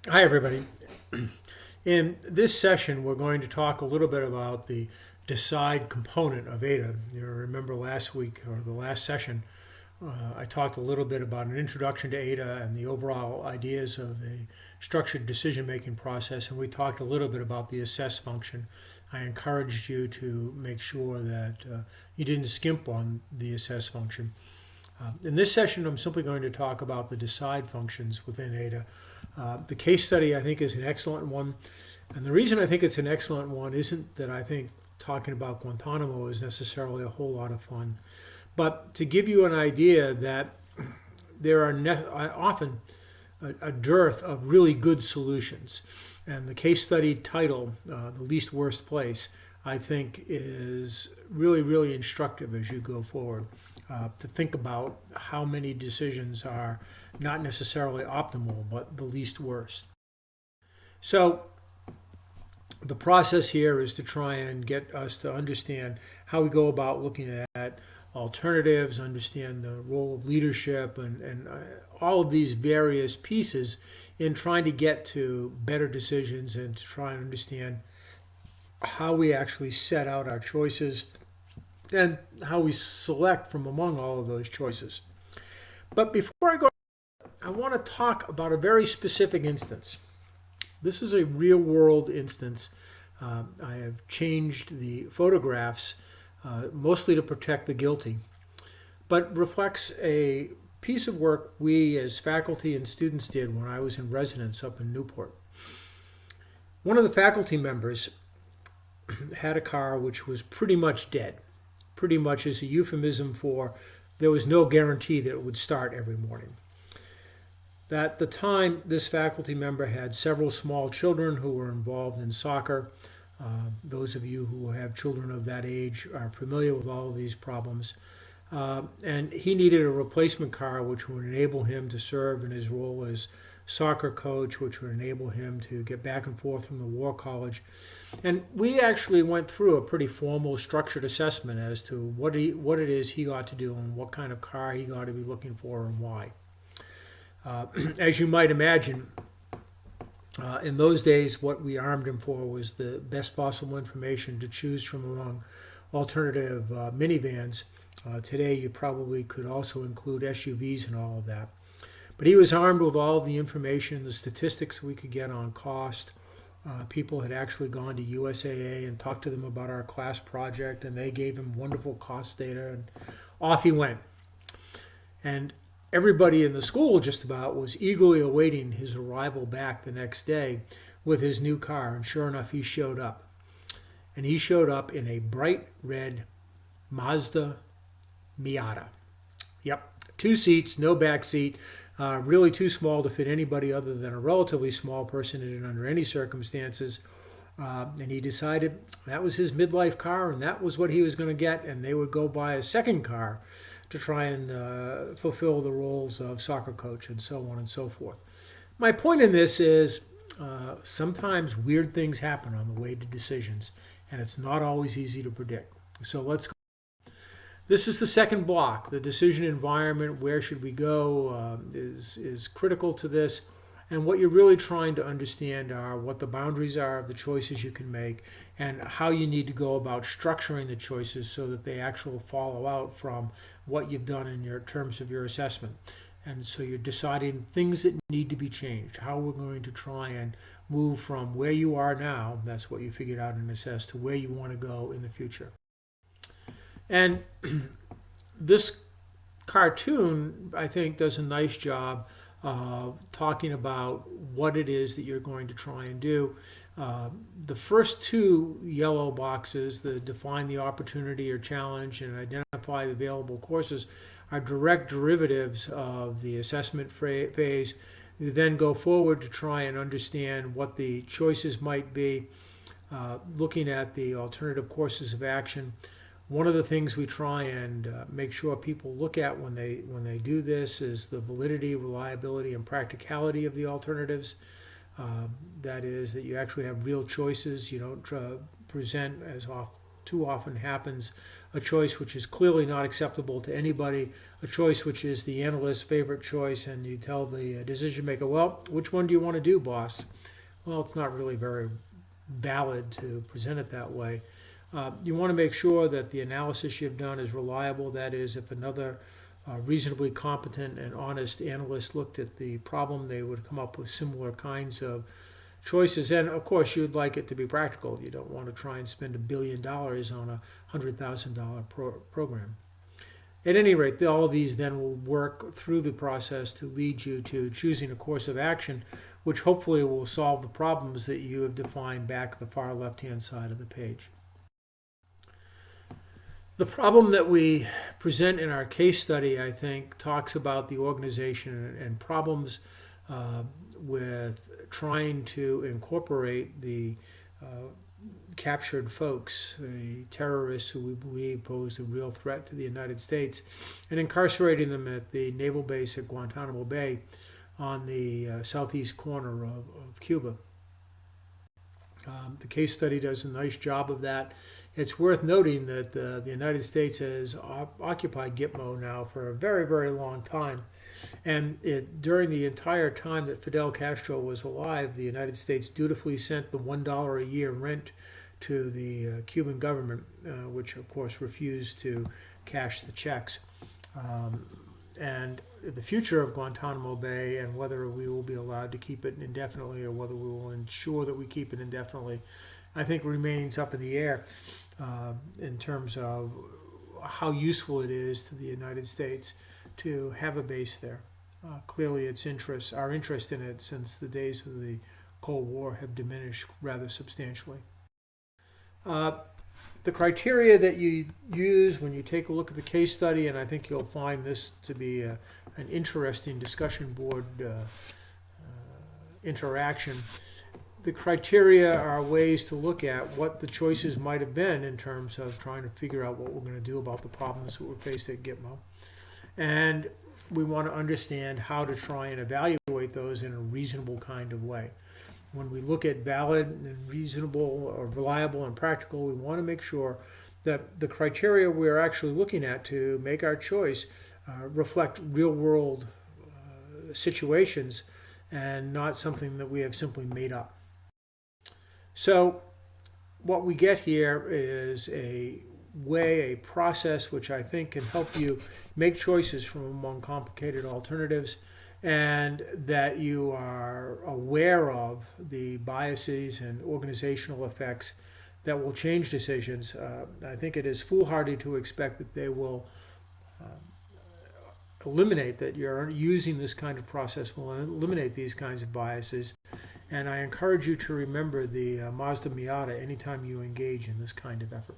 Hi, everybody. In this session, we're going to talk a little bit about the decide component of ADA. You remember last week or the last session, I talked a little bit about an introduction to ADA and the overall ideas of a structured decision making process, and we talked a little bit about the assess function. I encouraged you to make sure that you didn't skimp on the assess function. In this session, I'm simply going to talk about the decide functions within ADA. The case study, I think, is an excellent one. And the reason I think it's an excellent one isn't that I think talking about Guantanamo is necessarily a whole lot of fun, but to give you an idea that there are often a dearth of really good solutions. And the case study title, The Least Worst Place, I think is really, really instructive as you go forward to think about how many decisions are not necessarily optimal, but the least worst. So the process here is to try and get us to understand how we go about looking at alternatives, understand the role of leadership, and all of these various pieces in trying to get to better decisions and to try and understand how we actually set out our choices and how we select from among all of those choices. But before I go, I want to talk about a very specific instance. This is a real world instance. I have changed the photographs mostly to protect the guilty, but reflects a piece of work we as faculty and students did when I was in residence up in Newport. One of the faculty members had a car which was pretty much dead. Pretty much is a euphemism for there was no guarantee that it would start every morning. At the time, this faculty member had several small children who were involved in soccer. Those of you who have children of that age are familiar with all of these problems. And he needed a replacement car which would enable him to serve in his role as soccer coach, which would enable him to get back and forth from the War College. And we actually went through a pretty formal, structured assessment as to what it is he ought to do and what kind of car he ought to be looking for and why. As you might imagine, in those days, what we armed him for was the best possible information to choose from among alternative minivans. Today, you probably could also include SUVs and all of that. But he was armed with all of the information, the statistics we could get on cost. People had actually gone to USAA and talked to them about our class project, and they gave him wonderful cost data, and off he went. And everybody in the school just about was eagerly awaiting his arrival back the next day with his new car. And sure enough, he showed up. And he showed up in a bright red Mazda Miata. Yep, 2 seats, no back seat, really too small to fit anybody other than a relatively small person in it under any circumstances. And he decided that was his midlife car and that was what he was going to get. And they would go buy a second car to try and fulfill the roles of soccer coach and so on and so forth. My point in this is sometimes weird things happen on the way to decisions, and it's not always easy to predict. So let's go. This is the second block. The decision environment, where should we go, is critical to this. And what you're really trying to understand are what the boundaries are of the choices you can make and how you need to go about structuring the choices so that they actually follow out from what you've done in your terms of your assessment. And so you're deciding things that need to be changed, how we're going to try and move from where you are now, that's what you figured out and assessed, to where you want to go in the future. And this cartoon, I think, does a nice job talking about what it is that you're going to try and do. The first two yellow boxes, the define the opportunity or challenge and identify the available courses, are direct derivatives of the assessment phase. You then go forward to try and understand what the choices might be, looking at the alternative courses of action. One of the things we try and make sure people look at when they do this is the validity, reliability, and practicality of the alternatives. That is, that you actually have real choices. You don't present, as too often happens, a choice which is clearly not acceptable to anybody, a choice which is the analyst's favorite choice, and you tell the decision maker, well, which one do you want to do, boss? Well, it's not really very valid to present it that way. You want to make sure that the analysis you've done is reliable. That is, if another reasonably competent and honest analyst looked at the problem, they would come up with similar kinds of choices. And of course, you'd like it to be practical. You don't want to try and spend $1 billion on a $100,000 program. At any rate, all of these then will work through the process to lead you to choosing a course of action, which hopefully will solve the problems that you have defined back at the far left-hand side of the page. The problem that we present in our case study, I think, talks about the organization and problems with trying to incorporate the captured folks, the terrorists who we believe pose a real threat to the United States, and incarcerating them at the naval base at Guantanamo Bay on the southeast corner of Cuba. The case study does a nice job of that. It's worth noting that the United States has occupied Gitmo now for a very, very long time. And during the entire time that Fidel Castro was alive, the United States dutifully sent the $1 a year rent to the Cuban government, which of course refused to cash the checks. And the future of Guantanamo Bay and whether we will be allowed to keep it indefinitely or whether we will ensure that we keep it indefinitely, I think remains up in the air in terms of how useful it is to the United States to have a base there. Clearly, our interest in it since the days of the Cold War have diminished rather substantially. The criteria that you use when you take a look at the case study, and I think you'll find this to be an interesting discussion board interaction. The criteria are ways to look at what the choices might have been in terms of trying to figure out what we're going to do about the problems that we're faced at Gitmo. And we want to understand how to try and evaluate those in a reasonable kind of way. When we look at valid and reasonable or reliable and practical, we want to make sure that the criteria we're actually looking at to make our choice reflect real-world situations and not something that we have simply made up. So what we get here is a process which I think can help you make choices from among complicated alternatives, and that you are aware of the biases and organizational effects that will change decisions. I think it is foolhardy to expect that they will eliminate, that you're using this kind of process will eliminate these kinds of biases. And I encourage you to remember the Mazda Miata anytime you engage in this kind of effort.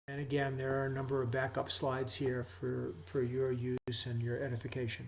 And again, there are a number of backup slides here for your use and your edification.